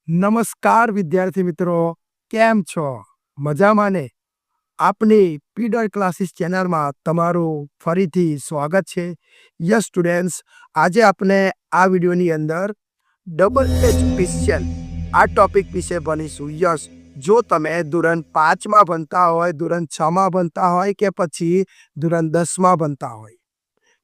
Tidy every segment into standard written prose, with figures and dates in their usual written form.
નમસ્કાર વિદ્યાર્થી મિત્રો, કેમ છો? મજામાં ને? આપની પીડર ક્લાસીસ ચેનલમાં તમારું ફરીથી સ્વાગત છે. યસ સ્ટુડન્ટ્સ, આજે આપણે આ વિડીયોની અંદર ડબલ એચ ક્વેશ્ચન આ ટોપિક વિશે ભણીશું. યસ, જો તમે ધોરણ 5માં ભણતા હોય, ધોરણ 6માં ભણતા હોય કે પછી ધોરણ 10માં ભણતા હોય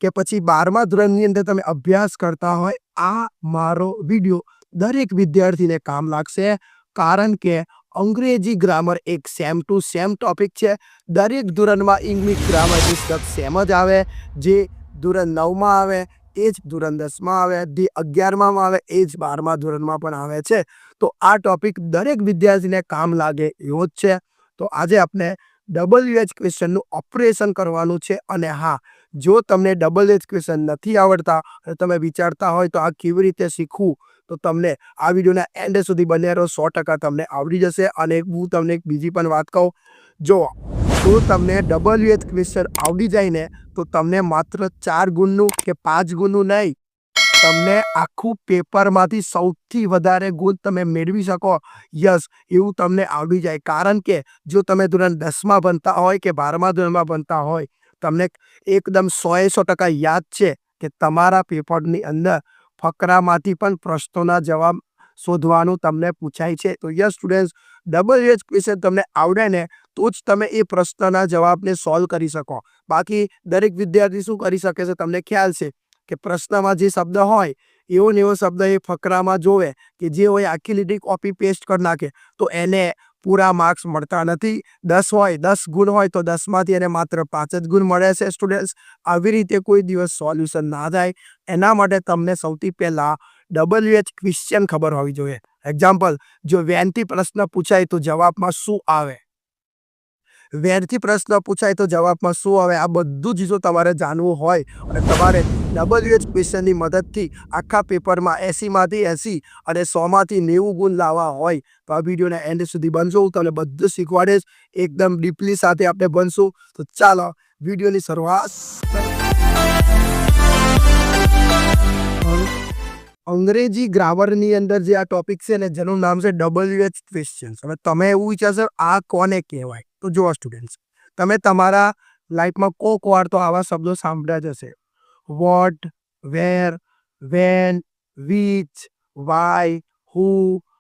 કે પછી 12મા ધોરણની અંદર તમે અભ્યાસ કરતા હોય, આ મારો વિડીયો દરેક વિદ્યાર્થીને કામ લાગશે. કારણ કે અંગ્રેજી ગ્રામર એક સેમ ટુ સેમ ટોપિક છે. દરેક ધોરણમાં ઇંગ્લિશ ગ્રામર પુસ્તક સેમ જ આવે. જે ધોરણ 9માં આવે એ જ ધોરણ 10માં આવે, જે 11માં આવે એ જ 12મા ધોરણમાં પણ આવે છે. તો આ ટોપિક દરેક વિદ્યાર્થીને કામ લાગે એવો જ છે. તો આજે આપણે WH ક્વેશ્ચનનું ઓપરેશન કરવાનું છે. અને હા, જો તમને WH ક્વેશ્ચન નથી આવડતા અને તમે વિચારતા હોય તો આ કેવી રીતે શીખવું, તો તમને આ વિડીયોના એન્ડ સુધી બન્યા રહો. 100% તમને આવડી જશે. અને હું તમને એક બીજી પણ વાત કહું, જો તમને WH ક્વેશ્ચન આવડી જાય ને, તો તમને માત્ર 4 ગુણનું કે 5 ગુણનું નહીં, તમને આખું પેપરમાંથી સૌથી વધારે ગુણ તમે મેળવી શકો. યસ, એવું તમને આવડી જાય. કારણ કે જો તમે ધોરણ 10માં ભણતા હોય કે 12મા ધોરણમાં ભણતા હોય, તમને એકદમ 100% યાદ છે કે તમારા પેપરની અંદર ફકરામાંથી પણ પ્રશ્નોના જવાબ શોધવાનું તમને પૂછાય છે. તો યસ સ્ટુડન્ટ્સ, WH ક્વેશ્ચન તમને આવડે ને તો જ તમે એ પ્રશ્નના જવાબને સોલ્વ કરી શકો. બાકી દરેક વિદ્યાર્થી શું કરી શકે છે, તમને ખ્યાલ છે કે પ્રશ્નમાં જે શબ્દ હોય એવો ને એવો શબ્દ એ ફકરામાં જોવે કે જે હોય આખી લીટી કોપી પેસ્ટ કરી નાખે, તો એને પૂરા માર્ક્સ મળતા નથી. 10 હોય, 10 ગુણ હોય તો 10માંથી એને માત્ર 5 જ ગુણ મળે છે. સ્ટુડન્ટ્સ, આવી રીતે કોઈ દિવસ સોલ્યુશન ના થાય. એના માટે તમને સૌથી પહેલાં WH ક્વેશ્ચન ખબર હોવી જોઈએ. એક્ઝામ્પલ, જો વેનથી પ્રશ્ન પૂછાય તો જવાબમાં શું આવે, વેરથી પ્રશ્ન પૂછાય તો જવાબમાં શું આવે, આ બધું જ જો તમારે જાણવું હોય અને તમારે WH ક્વેશ્ચનની મદદથી આખા પેપરમાં 80માંથી 80 અને 100માંથી 90 ગુણ લાવવા હોય, તો આ વિડીયોના એન્ડ સુધી બનશો. હું તમને બધું શીખવાડીશ, એકદમ ડીપલી સાથે આપણે બનશું. તો ચાલો વિડીયોની શરૂઆત. અંગ્રેજી ગ્રામરની અંદર જે આ ટોપિક છે ને, જેનું નામ છે WH ક્વેશ્ચન. હવે તમે એવું વિચારશો આ કોને કહેવાય, તો જુઓ સ્ટુડન્ટ્સ, તમે તમારા લાઈફમાં કોક વાર તો આવા શબ્દો સાંભળ્યા જ હશે. What, where, when, which, why, who,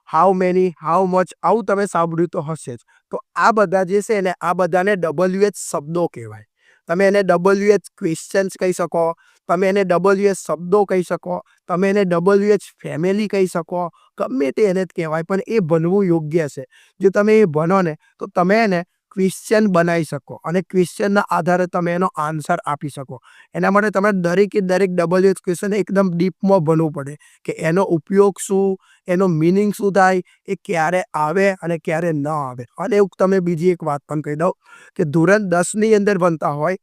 how many, how much, આવું તમે સાંભળ્યું તો હશે જ. તો આ બધા જે છે ને, આ બધાને WH શબ્દો કહેવાય. તમે એને WH ક્વેશ્ચન્સ કહી શકો, તમે એને WH શબ્દો કહી શકો, તમે એને WH ફેમિલી કહી શકો, ગમે તે એને જ કહેવાય. પણ એ ભણવું યોગ્ય છે. જો તમે એ ભણો ને તો તમે એને ક્વેશ્ચન બનાવી શકો અને ક્વેશ્ચનના આધારે તમે એનો આન્સર આપી શકો. એના માટે તમે દરેકે દરેક WH ક્વેશ્ચન એકદમ ડીપમાં ભણવું પડે કે એનો ઉપયોગ શું, એનો મિનિંગ શું થાય, એ ક્યારે આવે અને ક્યારે ન આવે. અને એવું તમે બીજી એક વાત પણ કહી દઉં કે ધોરણ 10ની અંદર ભણતા હોય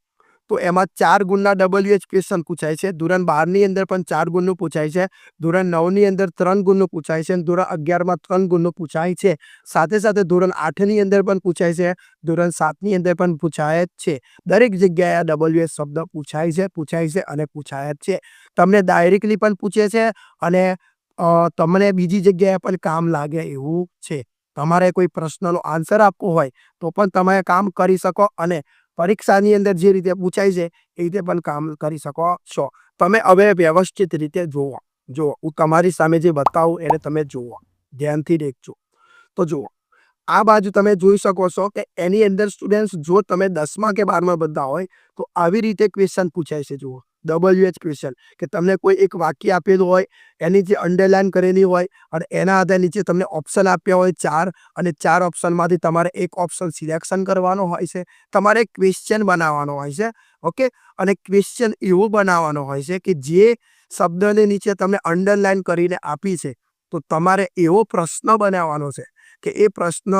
તો એમાં 4 ગુણના WH ક્વેશ્ચન પૂછાય છે. ધોરણ 12ની અંદર પણ 4 ગુણનું પૂછાય છે. ધોરણ 9ની અંદર 3 ગુણનું પૂછાય છે અને ધોરણ 11માં 3 ગુણનું પૂછાય છે. સાથે સાથે ધોરણ 8ની અંદર પણ પૂછાય છે, ધોરણ 7ની અંદર પણ પૂછાય જ છે. દરેક જગ્યાએ આ WH શબ્દ પૂછાય છે અને પૂછાય જ છે. તમને ડાયરેક્ટલી પણ પૂછે છે અને તમને બીજી જગ્યાએ પણ કામ લાગે એવું છે. તમારે કોઈ પ્રશ્નનો આન્સર આપવો હોય તો પણ તમે કામ કરી શકો અને પરીક્ષાની અંદર જે રીતે પૂછાય છે એ રીતે પણ કામ કરી શકો છો. તમે હવે વ્યવસ્થિત રીતે જુઓ. હું તમારી સામે જે બતાવું એને તમે જુઓ, ધ્યાનથી દેખજો. તો જુઓ, આ બાજુ તમે જોઈ શકો છો કે એની અંદર સ્ટુડન્ટ્સ, જો તમે 10મા કે 12મા બધા હોય તો આવી રીતે ક્વેશ્ચન પૂછાય છે. જુઓ, WH ક્વેશ્ચન કે તમને કોઈ એક વાક્ય આપેલું હોય, એની જે અંડરલાઈન કરેલી હોય અને એના આધારે નીચે તમને ઓપ્શન આપ્યા હોય 4 અને 4 ઓપ્શનમાંથી તમારે એક ઓપ્શન સિલેક્શન કરવાનો હોય છે. તમારે ક્વેશ્ચન બનાવવાનો હોય છે. ઓકે, અને ક્વેશ્ચન એવો બનાવવાનો હોય છે કે જે શબ્દને નીચે તમને અંડરલાઈન કરીને આપી છે, તો તમારે એવો પ્રશ્ન બનાવવાનો છે કે એ પ્રશ્ન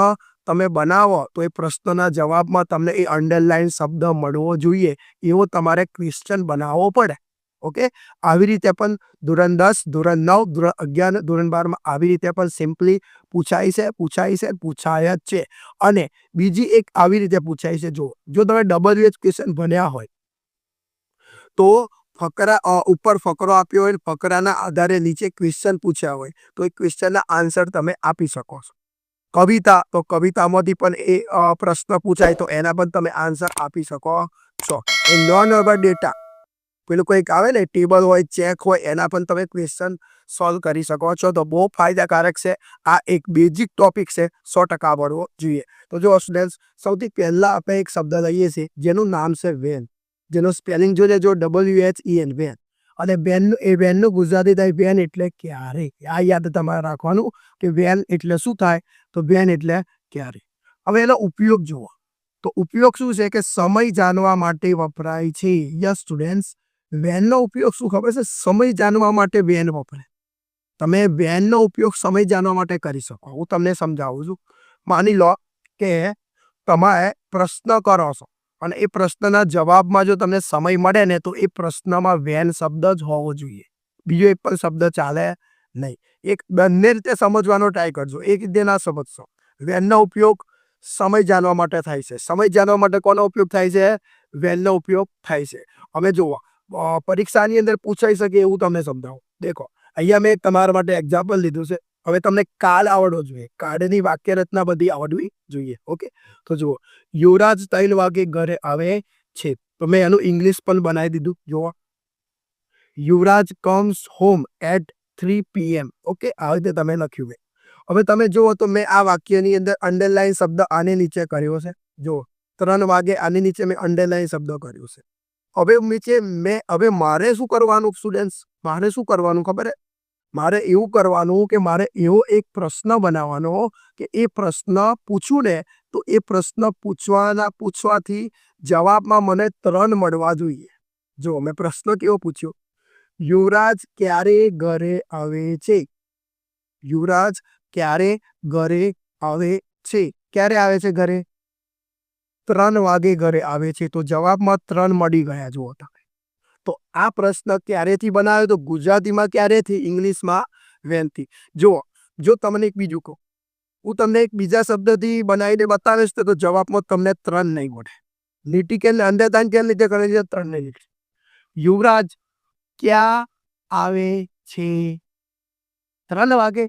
તમે બનાવો તો એ પ્રશ્નના જવાબમાં તમને એ અંડરલાઈન શબ્દ મળવો જોઈએ, એવો તમારે ક્વેશ્ચન બનાવવો પડે. ઓકે, આવી રીતે પણ ધોરણ 10, ધોરણ 9, ધોરણ 11, ધોરણ 12માં આવી રીતે પણ સિમ્પલી પૂછાય જ છે. અને બીજી એક આવી રીતે પૂછાય છે. જો તમે WH ક્વેશ્ચન ભણ્યા હોય તો ઉપર ફકરો આપ્યો હોય, ફકરાના આધારે નીચે ક્વેશ્ચન પૂછ્યા હોય તો એ ક્વેશ્ચનના આન્સર તમે આપી શકો છો. કવિતા, તો કવિતામાંથી પણ એ પ્રશ્ન પૂછાય તો એના પણ તમે આન્સર આપી શકો છો. એ નોન વર્બલ ડેટા, પેલું કોઈક આવે ને ટેબલ હોય, ચેક હોય, એના પણ તમે ક્વેશ્ચન સોલ્વ કરી શકો છો. તો બહુ ફાયદાકારક છે. આ એક બેઝિક ટોપિક છે, 100% આવડવો જોઈએ. તો જો સ્ટુડન્ટ્સ, સૌથી પહેલા આપણે એક શબ્દ લઈએ છીએ જેનું નામ છે વેન, જેનો સ્પેલિંગ જોઈએ જો WHEN, વેન. અને વેનનું ગુજરાતી થાય વેન એટલે ક્યારે. આ યાદ તમારે રાખવાનું કે વેન એટલે શું થાય, તો વેન એટલે ક્યારે. હવે એનો ઉપયોગ જુઓ, તો ઉપયોગ શું છે કે સમય જાણવા માટે વપરાય છે. યસ સ્ટુડન્ટ્સ, વેનનો ઉપયોગ શું ખબર છે? સમય જાણવા માટે વેન વપરાય. તમે વેનનો ઉપયોગ સમય જાણવા માટે કરી શકો. હું તમને સમજાવું છું. માની લો કે તમે પ્રશ્ન કરો છો અને એ પ્રશ્નના જવાબમાં જો તમને સમય મળે ને તો એ પ્રશ્નમાં વેન શબ્દ જ હોવો જોઈએ, બીજો એક પણ શબ્દ ચાલે નહીં. એક બંને રીતે સમજવાનો ટ્રાય કરજો, એક રીતે ના સમજશો. વેનનો ઉપયોગ સમય જાણવા માટે થાય છે. સમય જાણવા માટે કોનો ઉપયોગ થાય છે? વેનનો ઉપયોગ થાય છે. હવે જુઓ, પરીક્ષાની અંદર પૂછાઈ શકે એવું તમને સમજાવું. દેખો, અહીંયા મેં તમારા માટે એક્ઝામ્પલ લીધું છે. હવે તમને કાળ આવડવો જોઈએ, કાળની વાક્ય રચના બધી આવડવી જોઈએ. ઓકે, તો જુઓ, યુવરાજ 3 વાગે ઘરે આવે છે, તો મેં એનું ઇંગ્લિશ પણ બનાવી દીધું. જુઓ, Yuvraj comes home at 3 PM. Okay, આ રીતે તમે લખ્યું. હવે તમે જુઓ તો મેં આ વાક્યની અંદર અંડરલાઈન શબ્દ આને નીચે કર્યો છે. જુઓ, 3 વાગે આની નીચે મેં અંડરલાઈન શબ્દ કર્યો છે. હવે મારે શું કરવાનું સ્ટુડન્ટ્સ? મારે શું કરવાનું ખબર? મારે એવું કરવાનું કે મારે એવો એક પ્રશ્ન બનાવવાનો કે એ પ્રશ્ન પૂછું ને તો એ પ્રશ્ન પૂછવાથી જવાબમાં મને 3 મળવા જોઈએ. જો મેં પ્રશ્ન કેવો પૂછ્યો, યુવરાજ ક્યારે ઘરે આવે છે? યુવરાજ ક્યારે ઘરે આવે છે? ક્યારે આવે છે ઘરે? 3 વાગે ઘરે આવે છે. તો જવાબમાં 3 મળી ગયા. જુઓ તમે, તો આ પ્રશ્ન ક્યારેથી બનાવ્યો? તો ગુજરાતીમાં ક્યારેથી, ઇંગ્લિશમાં વેનથી. જો તમને એક બીજું કહું, હું તમને એક બીજા શબ્દથી બનાવીને બતાવીશ તો જવાબમાં તમને 3 નહીં મળે. લીટી કે અંડરલાઈન કેમ રીતે કરે છે? 3 નહીં. યુવરાજ ક્યાં આવે છે? 3 વાગે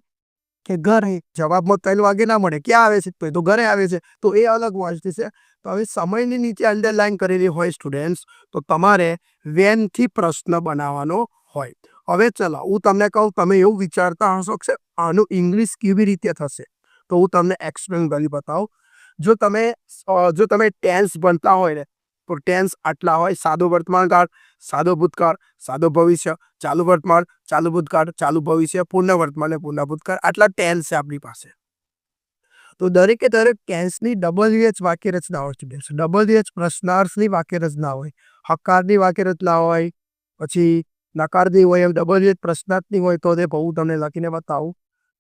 કે ઘરે? જવાબમાં 3 વાગે ના મળે. ક્યાં આવે છે? તો ઘરે આવે છે. તો એ અલગ વસ્તુ છે. તો હવે સમયની નીચે અંડરલાઈન કરેલી હોય સ્ટુડન્ટ્સ, તો તમારે વેનથી પ્રશ્ન બનાવવાનો હોય. હવે ચલો, હું તમને કહું, તમે એવું વિચારતા હશો કે આનું ઇંગ્લિશ કેવી રીતે થશે, તો હું તમને એક્સપ્લેન કરી બતાવું. જો તમે ટેન્સ ભણતા હોય ને, તો ટેન્સ આટલા હોય: સાદો વર્તમાનકાળ, સાદો ભૂતકાળ, સાદો ભવિષ્ય, ચાલુ વર્તમાન, ચાલુ ભૂતકાળ, ચાલુ ભવિષ્ય, પૂર્ણ વર્તમાન અને પૂર્ણ ભૂતકાળ. આટલા ટેન્સ છે આપણી પાસે. તો દરેકે દરેક ટેન્સની WH વાક્ય રચના હોય સ્ટુડન્ટ્સ. WH પ્રશ્નાર્થની વાક્ય રચના હોય, હકારની વાક્ય રચના હોય, પછી નકારની હોય. એમ WH પ્રશ્નાર્થની હોય. તો તે હું તમને લખીને બતાવું.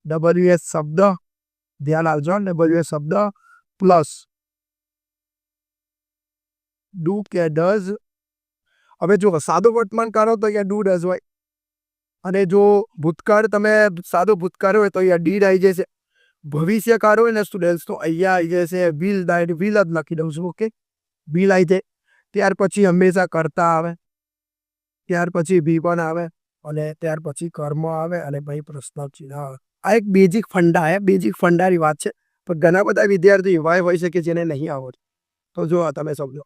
WH શબ્દ, ધ્યાન આપજો, WH શબ્દ પ્લસ ડુ કે ડઝ. હવે જો સાદો વર્તમાન કાળ તો અહીંયા ડુ ડઝ હોય, અને જો ભૂતકાળ તમે સાદો ભૂતકાળ હોય તો અહીંયા ડીડ આવી જશે. ભવિષ્યકાળ હોય ને સ્ટુડન્ટ્સ, તો અહીંયા આવી જશે વિલ. વિલ જ લખી દઉં છું. ઓકે, વિલ આવી જાય. ત્યાર પછી હંમેશા કરતા આવે, ત્યાર પછી V1 આવે, અને ત્યાર પછી કર્મ આવે, અને પછી પ્રશ્ન ચિહ્ન આવે. આ એક બેઝિક ફંડા બેઝિક ફંડાની વાત છે. પણ ઘણા બધા વિદ્યાર્થી એવા હોય છે કે જેને નહીં આવડતું. તો જો તમે સમજો,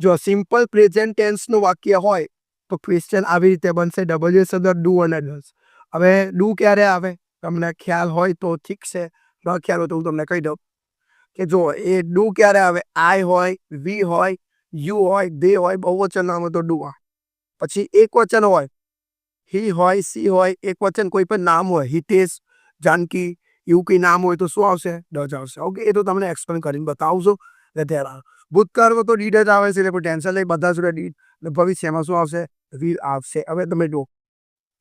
જો સિમ્પલ પ્રેઝન્ટ ટેન્સનું વાક્ય હોય તો ક્વેશ્ચન આવી રીતે બનશે: WH શબ્દ ડુ અને ડઝ. હવે ડુ ક્યારે આવે તમને ખ્યાલ હોય તો ઠીક છે, ન ખ્યાલ હોય તો હું તમને કહી દઉં કે જો એ ડુ ક્યારે આવે: આઈ હોય, વી હોય, યુ હોય, દે હોય. બહુવચન નામ હોય તો ડુ આવે. પછી એક વચન હોય, હી હોય, સી હોય. એક વચન કોઈ પણ નામ હોય, હિતેશ, જાનકી, એવું કંઈ નામ હોય તો શું આવશે? ડઝ આવશે. ઓકે, એ તો તમને એક્સપ્લેન કરીને બતાવશો. ત્યારે ભૂતકાળમાં તો ડીડ જ આવે છે, એટલે કોઈ ટેન્શન નહીં, બધા જોડે ડીડ. ભવિષ્યમાં શું આવશે? વિલ આવશે. હવે તમે જો,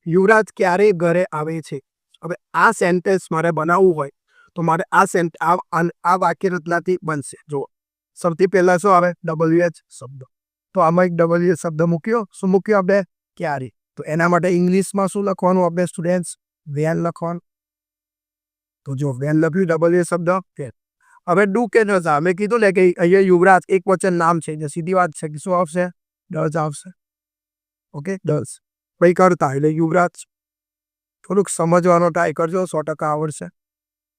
યુવરાજ ક્યારે ઘરે આવે છે. હવે આ સેન્ટેન્સ મારે બનાવવું હોય તો મારે આ વાક્ય રચનાથી બનશે. જો સૌથી પહેલા શું આવે? WH શબ્દ. તો આમાં એક WH શબ્દ મૂક્યો. શું મૂક્યો આપણે? ક્યારે. તો એના માટે ઇંગ્લિશમાં શું લખવાનું આપણે સ્ટુડન્ટ્સ? વેન લખવાનું. તો જો વેન લખ્યું, WH શબ્દ. હવે ડુ કે ડઝ. અમે કીધું ને કે અહીંયા યુવરાજ એક વચન નામ છે, સીધી વાત છે કે શું આવશે? ડઝ આવશે. ઓકે 10 પછી કરતા એટલે યુવરાજ થોડુંક સમજવાનો ટ્રાય કરજો 100% આવડશે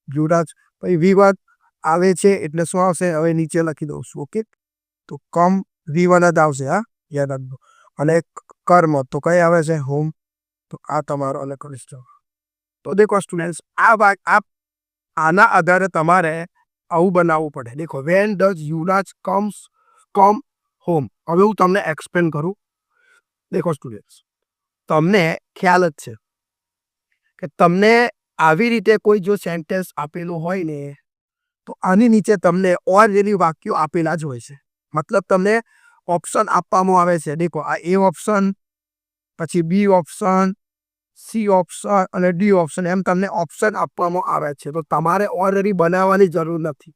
યુવરાજ પછી વિવાદ આવે છે એટલે શું આવશે હવે નીચે લખી દઉં છું ઓકે તો કમ વિવાદ જ આવશે હા યાદ રાખજો અને કર્મ તો કઈ આવે છે હોમ તો આ તમારો અને કરીશ તો દેખો સ્ટુડન્ટ્સ આના આધારે તમારે આવું બનાવવું પડે દેખો when does Yuvraj come home હવે હું તમને એક્સપ્લેન કરું દેખો સ્ટુડન્ટ્સ તમને ખ્યાલ જ છે કે તમને આવી રીતે કોઈ જો સેન્ટેન્સ આપેલું હોય ને તો આની નીચે તમને ઓલરેડી વાક્યો આપેલા જ હોય છે મતલબ તમને ઓપ્શન આપવામાં આવે છે દેખો આ એ ઓપ્શન પછી બી ઓપ્શન સી ઓપ્શન અને ડી ઓપ્શન એમ તમને ઓપ્શન આપવામાં આવે છે તો તમારે ઓલરેડી બનાવવાની જરૂર નથી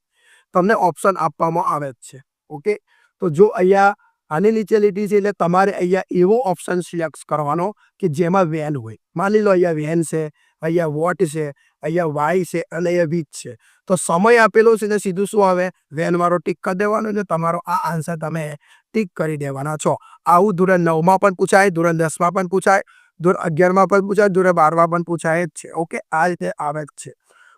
તમને ઓપ્શન આપવામાં આવે જ છે ઓકે તો જો અહીંયા આની નીચે લીટી છે એટલે તમારે અહીંયા એવો ઓપ્શન સિલેક્ટ કરવાનો કે જેમાં વેન હોય માની લો અહીંયા વેન છે અહીંયા વોટ છે અહીંયા વાય છે અને અહીંયા વીચ છે તો સમય આપેલો છે ને સીધું શું આવે વેન વાળો ટીક કરી દેવાનો એટલે તમારો આ આન્સર તમે ટીક કરી દેવાના છો આવું ધોરણ 9માં પણ પૂછાય ધોરણ 10માં પણ પૂછાય ધોરણ 11માં પણ પૂછાય ધોરણ 12માં પણ પૂછાય જ છે ઓકે આ રીતે આવે જ છે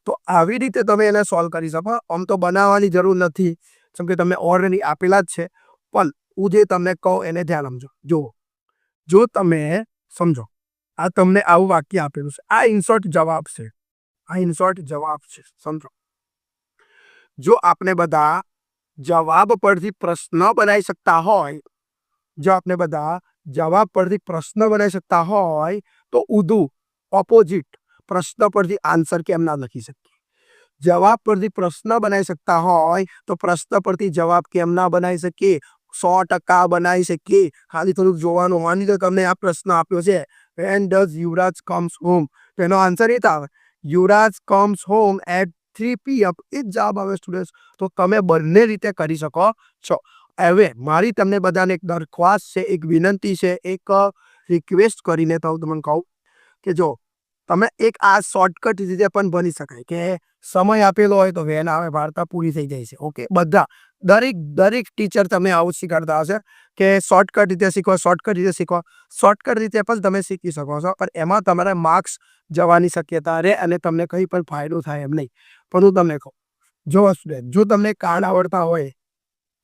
તો આવી રીતે તમે એને સોલ્વ કરી શકો આમ તો બનાવવાની જરૂર નથી કેમ કે તમે ઓલરેડી આપેલા જ છે પણ હું જે તમને કહું એને ધ્યાન સમજો જો તમે સમજો આ તમને આવું વાક્ય આપેલું છે આ ઇન્સર્ટ જવાબ છે આ ઇન્સર્ટ જવાબ છે સમજો જો આપણે બધા જવાબ પરથી પ્રશ્ન બનાવી શકતા હોય જો આપણે બધા જવાબ પરથી પ્રશ્ન બનાવી શકતા હોય તો ઉધું ઓપોઝિટ પ્રશ્ન પરથી આન્સર કેમ ના લખી શકીએ જવાબ પરથી પ્રશ્ન બનાવી શકતા હોય તો પ્રશ્ન પરથી જવાબ કેમ ના બનાવી શકીએ 100% બનાવી શકીએ ખાલી થોડુંક જોવાનું માની તો તમને આ પ્રશ્ન આપ્યો છે when does Yuvraj comes home તો એનો આન્સર એ આવે યુવરાજ comes home at 3 PM એ જ જવાબ આવે સ્ટુડન્ટ તો તમે બંને રીતે કરી શકો છો હવે મારી તમને બધાને એક દરખ્વાસ્ત છે એક વિનંતી છે એક રિક્વેસ્ટ કરીને તો તમને કહું કે જો તમે એક આ શોર્ટકટ રીતે પણ બની શકાય કે સમય આપેલો હોય તો વેન આવે વાર્તા પૂરી થઈ જાય છે ઓકે બધા દરેક ટીચર તમને આવું શીખવાડતા હશે કે શોર્ટકટ રીતે શીખો શોર્ટકટ રીતે પણ તમે શીખી શકો છો પણ એમાં તમારે માર્ક્સ જવાની શક્યતા રહે અને તમને કંઈ પણ ફાયદો થાય એમ નહીં પણ હું તમને કહું જો સ્ટુડન્ટ જો તમને કાર્ડ આવડતા હોય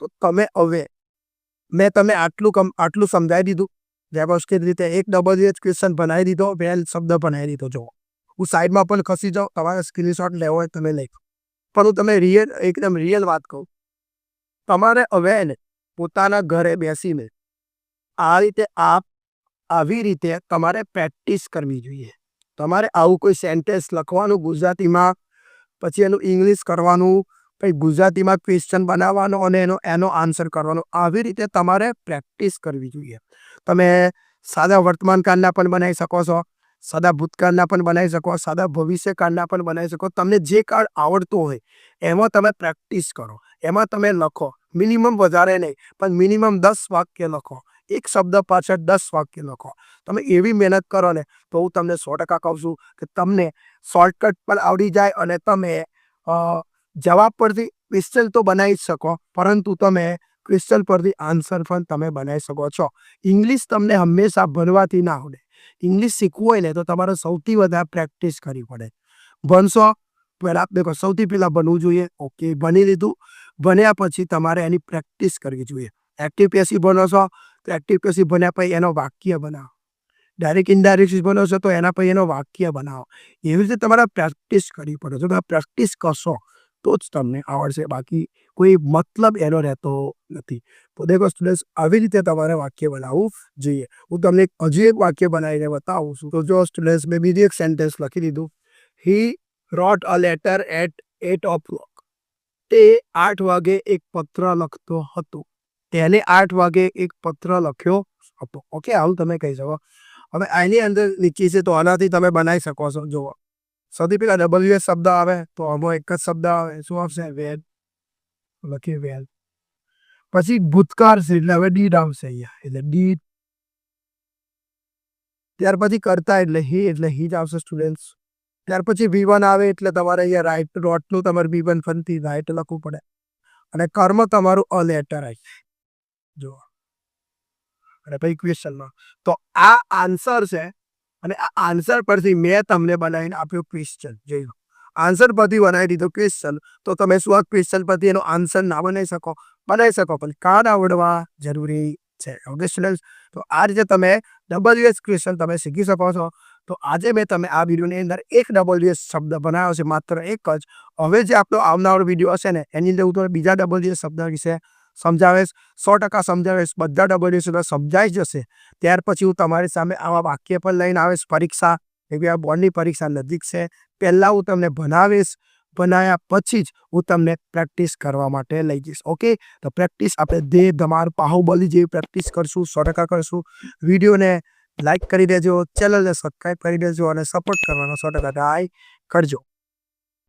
તો તમે હવે મેં તમને આટલું સમજાવી દીધું વ્યવસ્થિત રીતે એક ડબલ ક્વેશ્ચન બનાવી દીધો વેલ શબ્દ બનાવી દીધો જો હું સાઈડમાં પણ ખસી જાઉં તમારે સ્ક્રીનશોટ લેવો હોય તમે લઈ પણ હું તમે એકદમ રિયલ વાત કહું તમારે હવે ને પોતાના ઘરે બેસીને આ રીતે આવી રીતે તમારે પ્રેક્ટિસ કરવી જોઈએ તમારે આવું કોઈ સેન્ટેન્સ લખવાનું ગુજરાતીમાં પછી એનું ઇંગ્લિશ કરવાનું પછી ગુજરાતીમાં ક્વેશ્ચન બનાવવાનો અને એનો આન્સર કરવાનો આવી રીતે તમારે પ્રેક્ટિસ કરવી જોઈએ તમે સાદા વર્તમાનકાળના પણ બનાવી શકો છો સાદા ભૂતકાળના પણ બનાવી શકો સાદા ભવિષ્યકાળના પણ બનાવી શકો તમને જે કાળ આવડતું હોય એમાં તમે પ્રેક્ટિસ કરો એમાં તમે લખો મિનિમમ વધારે નહીં પણ મિનિમમ 10 વાક્ય લખો એક શબ્દ પાછળ 10 વાક્ય લખો તમે એવી મહેનત કરો ને તો હું તમને 100% કહું છું કે તમને શોર્ટકટ પણ આવડી જાય અને તમે જવાબ પરથી ક્વેશ્ચન તો બનાવી જ શકો પરંતુ તમે ક્વેશ્ચન પરથી આન્સર પણ તમે બનાવી શકો છો ઇંગ્લિશ તમને હંમેશા ભણવાથી ના આવડે ઇંગ્લિશ શીખવું હોય ને તો તમારે સૌથી વધારે પ્રેક્ટિસ કરવી પડે ભણશો પહેલાં દેખો સૌથી પહેલાં ભણવું જોઈએ ઓકે ભણી લીધું ભણ્યા પછી તમારે એની પ્રેક્ટિસ કરવી જોઈએ એક્ટિવ પેસિવ ભણો છો તો એક્ટિવ પેસિવ ભણ્યા પછી એનો વાક્ય બનાવો ડાયરેક્ટ ઇનડાયરેક્ટ ભણો છો તો એના પછી એનો વાક્ય બનાવો એવી રીતે તમારે પ્રેક્ટિસ કરવી પડે જો તમે પ્રેક્ટિસ કરશો તો જ તમને આવડશે બાકી કોઈ મતલબ એનો રહેતો નથી તો દેખો સ્ટુડન્ટ્સ આવી રીતે તમારે વાક્ય બનાવવું જોઈએ હું તમને હજી એક વાક્ય બનાવીને બતાવું છું તો જો સ્ટુડન્ટ્સ મેં બીજી એક સેન્ટેન્સ લખી દીધું હી રોટ અ લેટર એટ 8 o'clock તે 8 વાગે એક પત્ર લખતો હતો તેને 8 વાગે એક પત્ર લખ્યો હતો ઓકે આવું તમે કહી શકો હવે આની અંદર નીચે છે તો આનાથી તમે બનાવી શકો છો જુઓ સૌથી પહેલા WS શબ્દ આવે તો આમાં એક જ શબ્દ આવે શું આવશે વેલ લખીએ વેલ પછી ભૂતકાળ છે એટલે હવે ડીડ આવશે અહીંયા એટલે ડીડ ત્યાર પછી કરતા એટલે હી જ આવશે સ્ટુડન્ટ્સ ત્યાર પછી V1 આવે એટલે તમારે અહીંયા રાઈટ રોટનું તમારે V1 ફનથી રાઈટ લખવું પડે અને કર્મ તમારું અ લેટર આવી જો અને પછી ક્વેશ્ચનમાં. તો આ આન્સર છે અને આ આન્સર પરથી મેં તમને બનાવીને આપ્યો ક્વેશ્ચન. જોઈ લો, આન્સર પરથી બનાવી દીધો ક્વેશ્ચન. તો તમે શું આ ક્વેશ્ચન પરથી એનો આન્સર ના બનાવી શકો? બનાવી શકો, પણ કાર્ડ આવડવા જરૂરી છે. ઓકે સ્ટુડન્ટ્સ, તો આ રીતે તમે WS ક્વેશ્ચન તમે શીખી શકો છો. તો આજે મેં તમે આ વિડીયોની અંદર એક WS શબ્દ બનાવ્યો છે, માત્ર એક જ. હવે જે આપણો આવનારો વિડીયો હશે ને, એની અંદર હું તમને બીજા WS શબ્દ વિશે સમજાવીશ. 100% સમજાવીશ. બધા WS સમજાઈ જશે. ત્યાર પછી હું તમારી સામે આવા વાક્ય પણ લઈને આવીશ. પરીક્ષા એવી આ બોર્ડની પરીક્ષા નજીક છે, પહેલાં હું તમને ભણાવીશ. બનાવ્યા પછી જ હું તમને પ્રેક્ટિસ કરવા માટે લઈ જઈશ. ઓકે, તો પ્રેક્ટિસ આપણે દેહ ધમાર બાહુબલી જેવી પ્રેક્ટિસ કરશું. 100% કરશું. વિડીયોને લાઈક કરી દેજો, ચેનલને સબસ્ક્રાઈબ કરી દેજો અને સપોર્ટ કરવાનો 100% ટ્રાય કરજો.